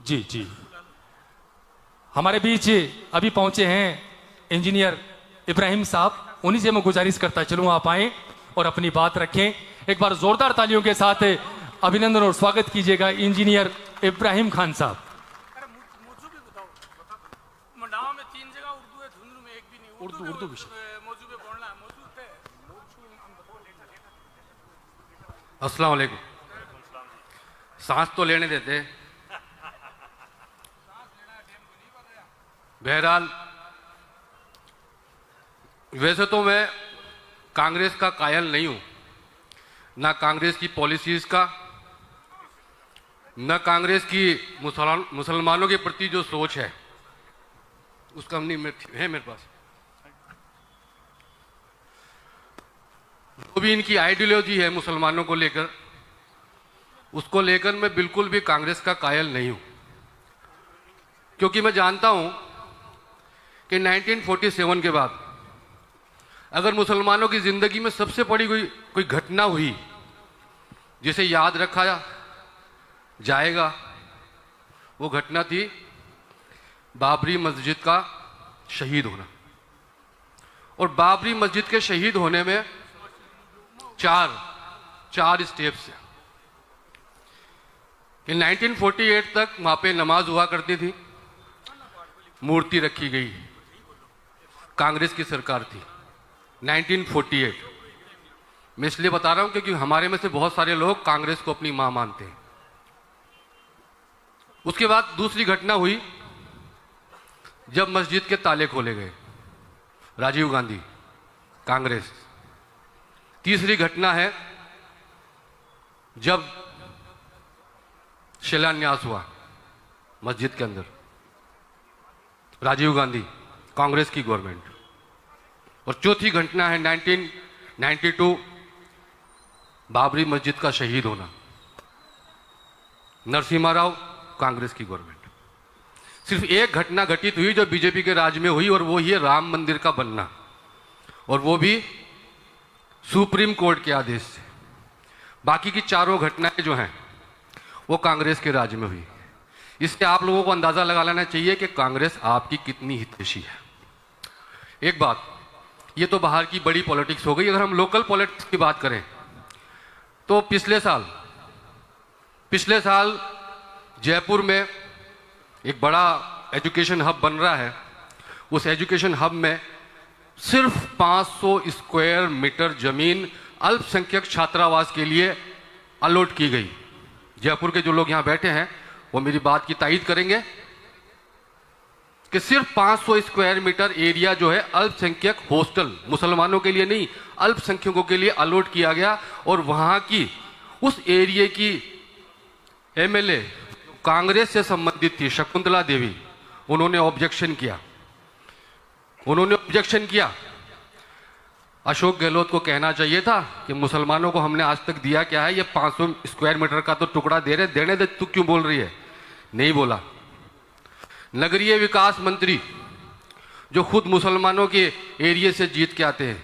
जी जी, हमारे बीच अभी पहुंचे हैं इंजीनियर इब्राहिम साहब। उन्हीं से मैं गुजारिश करता चलूँ आप आए और अपनी बात रखें। एक बार जोरदार तालियों के साथ अभिनंदन और स्वागत कीजिएगा इंजीनियर इब्राहिम खान साहब। उर्दू विषय। अस्सलाम वालेकुम। सांस तो लेने देते। बहरहाल, वैसे तो मैं कांग्रेस का कायल नहीं हूं, ना कांग्रेस की पॉलिसीज का, न कांग्रेस की मुसलमानों के प्रति जो सोच है उसका नहीं है मेरे पास। जो भी इनकी आइडियोलॉजी है मुसलमानों को लेकर, उसको लेकर मैं बिल्कुल भी कांग्रेस का कायल नहीं हूं, क्योंकि मैं जानता हूं कि 1947 के बाद अगर मुसलमानों की जिंदगी में सबसे बड़ी कोई घटना हुई जिसे याद रखा जाएगा, वो घटना थी बाबरी मस्जिद का शहीद होना। और बाबरी मस्जिद के शहीद होने में चार स्टेप्स हैं। कि 1948 तक वहां पे नमाज हुआ करती थी, मूर्ति रखी गई, कांग्रेस की सरकार थी 1948। मैं इसलिए बता रहा हूं क्योंकि हमारे में से बहुत सारे लोग कांग्रेस को अपनी मां मानते हैं। उसके बाद दूसरी घटना हुई जब मस्जिद के ताले खोले गए, राजीव गांधी, कांग्रेस। तीसरी घटना है जब शिलान्यास हुआ मस्जिद के अंदर, राजीव गांधी, कांग्रेस की गवर्नमेंट। और चौथी घटना है 1992 बाबरी मस्जिद का शहीद होना, नरसिम्हा राव, कांग्रेस की गवर्नमेंट। सिर्फ एक घटना घटित हुई जो बीजेपी के राज में हुई, और वो ही है राम मंदिर का बनना, और वो भी सुप्रीम कोर्ट के आदेश से। बाकी की चारों घटनाएं जो हैं वो कांग्रेस के राज में हुई। इससे आप लोगों को अंदाजा लगा लेना चाहिए कि कांग्रेस आपकी कितनी हितैषी है। एक बात, ये तो बाहर की बड़ी पॉलिटिक्स हो गई। अगर हम लोकल पॉलिटिक्स की बात करें तो पिछले साल जयपुर में एक बड़ा एजुकेशन हब बन रहा है। उस एजुकेशन हब में सिर्फ 500 स्क्वायर मीटर जमीन अल्पसंख्यक छात्रावास के लिए अलॉट की गई। जयपुर के जो लोग यहां बैठे हैं वो मेरी बात की तायीद करेंगे कि सिर्फ 500 स्क्वायर मीटर एरिया जो है अल्पसंख्यक हॉस्टल, मुसलमानों के लिए नहीं, अल्पसंख्यकों के लिए अलॉट किया गया। और वहां की उस एरिया की एमएलए कांग्रेस से संबंधित थी, शकुंतला देवी, उन्होंने ऑब्जेक्शन किया। अशोक गहलोत को कहना चाहिए था कि मुसलमानों को हमने आज तक दिया क्या है, ये 500 स्क्वायर मीटर का तो टुकड़ा देने दे, तू क्यों बोल रही है? नहीं बोला। नगरीय विकास मंत्री जो खुद मुसलमानों के एरिया से जीत के आते हैं,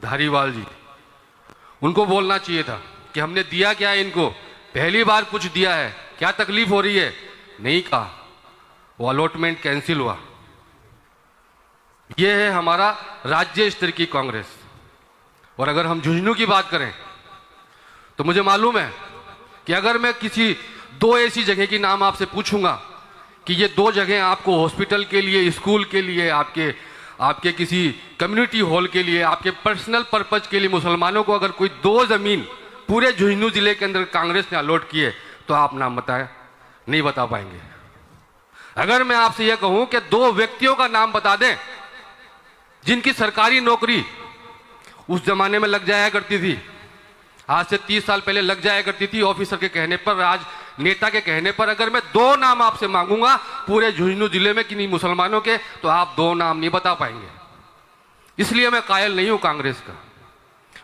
धारीवाल जी, उनको बोलना चाहिए था कि हमने दिया क्या है इनको, पहली बार कुछ दिया है, क्या तकलीफ हो रही है? नहीं कहा, वो अलॉटमेंट कैंसिल हुआ। यह है हमारा राज्य स्तर की कांग्रेस। और अगर हम झुंझुनू की बात करें तो मुझे मालूम है कि अगर मैं किसी दो ऐसी जगह की नाम आपसे पूछूंगा कि ये दो जगह आपको हॉस्पिटल के लिए, स्कूल के लिए, आपके किसी कम्युनिटी हॉल के लिए, आपके पर्सनल पर्पज के लिए मुसलमानों को अगर कोई दो जमीन पूरे झुंझुनू जिले के अंदर कांग्रेस ने अलॉट किए तो आप नाम बताएं, नहीं बता पाएंगे। अगर मैं आपसे यह कहूं कि दो व्यक्तियों का नाम बता दें जिनकी सरकारी नौकरी उस जमाने में लग जाया करती थी, आज से 30 साल पहले लग जाया करती थी, ऑफिसर के कहने पर, राजनेता के कहने पर, अगर मैं दो नाम आपसे मांगूंगा पूरे झुंझुनू जिले में किन्हीं मुसलमानों के, तो आप दो नाम नहीं बता पाएंगे। इसलिए मैं कायल नहीं हूं कांग्रेस का।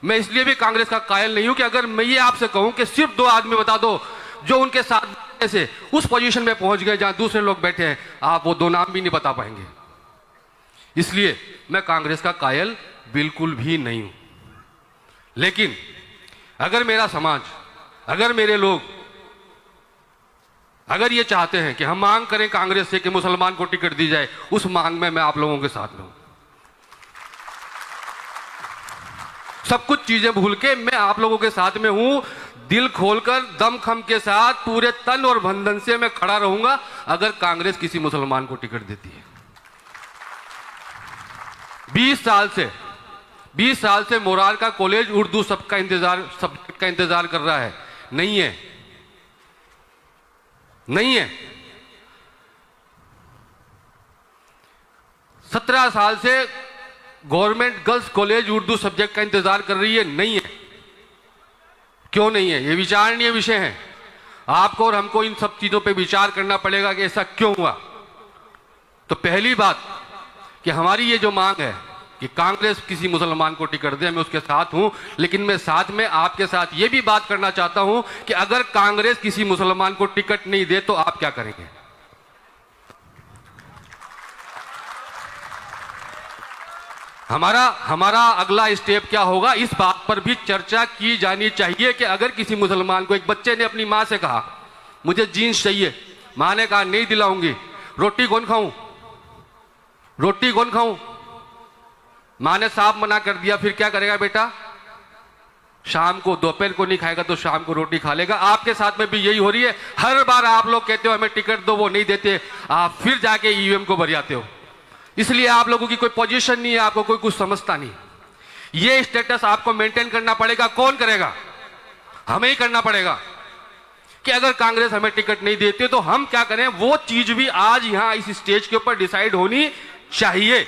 मैं इसलिए भी कांग्रेस का कायल नहीं हूं कि अगर मैं ये आपसे कहूं कि सिर्फ दो आदमी बता दो जो उनके साथ से उस पोजीशन में पहुंच गए जहां दूसरे लोग बैठे हैं, आप वो दो नाम भी नहीं बता पाएंगे। इसलिए मैं कांग्रेस का कायल बिल्कुल भी नहीं हूं। लेकिन अगर मेरा समाज, अगर मेरे लोग, अगर ये चाहते हैं कि हम मांग करें कांग्रेस से कि मुसलमान को टिकट दी जाए, उस मांग में मैं आप लोगों के साथ में हूं। सब कुछ चीजें भूल के मैं आप लोगों के साथ में हूं। दिल खोलकर दमखम के साथ पूरे तन और बंधन से मैं खड़ा रहूंगा अगर कांग्रेस किसी मुसलमान को टिकट देती है। 20 साल से मोरार का कॉलेज उर्दू सब्जेक्ट का इंतजार कर रहा है, नहीं है। 17 साल से government girls college Urdu subject का इंतजार कर रही है, नहीं है। क्यों नहीं है? ये विचारणीय विषय है। आपको और हमको इन सब चीजों पे विचार करना पड़ेगा कि ऐसा क्यों हुआ। तो पहली बात कि हमारी ये जो मांग है कि कांग्रेस किसी मुसलमान को टिकट दे, मैं उसके साथ हूं, लेकिन मैं साथ में आपके साथ ये भी बात करना चाहता हूं कि अगर कांग्रेस किसी मुसलमान को टिकट नहीं दे तो आप क्या करेंगे? हमारा अगला स्टेप क्या होगा, इस बात पर भी चर्चा की जानी चाहिए कि अगर किसी मुसलमान को, एक बच्चे ने अपनी मां से कहा मुझे जीन्स चाहिए, मां ने कहा नहीं दिलाऊंगी, रोटी कौन खाऊं? मां ने साफ मना कर दिया, फिर क्या करेगा बेटा? शाम को, दोपहर को नहीं खाएगा तो शाम को रोटी खा लेगा। आपके साथ में भी यही हो रही है। हर बार आप लोग कहते हो हमें टिकट दो, वो नहीं देते, आप फिर जाके ईवीएम को भर जाते हो। इसलिए आप लोगों की कोई पोजीशन नहीं है, आपको कोई कुछ समझता नहीं। ये स्टेटस आपको मेंटेन करना पड़ेगा। कौन करेगा? हमें ही करना पड़ेगा कि अगर कांग्रेस हमें टिकट नहीं देती तो हम क्या करें, वो चीज भी आज यहां इस स्टेज के ऊपर डिसाइड होनी चाहिए।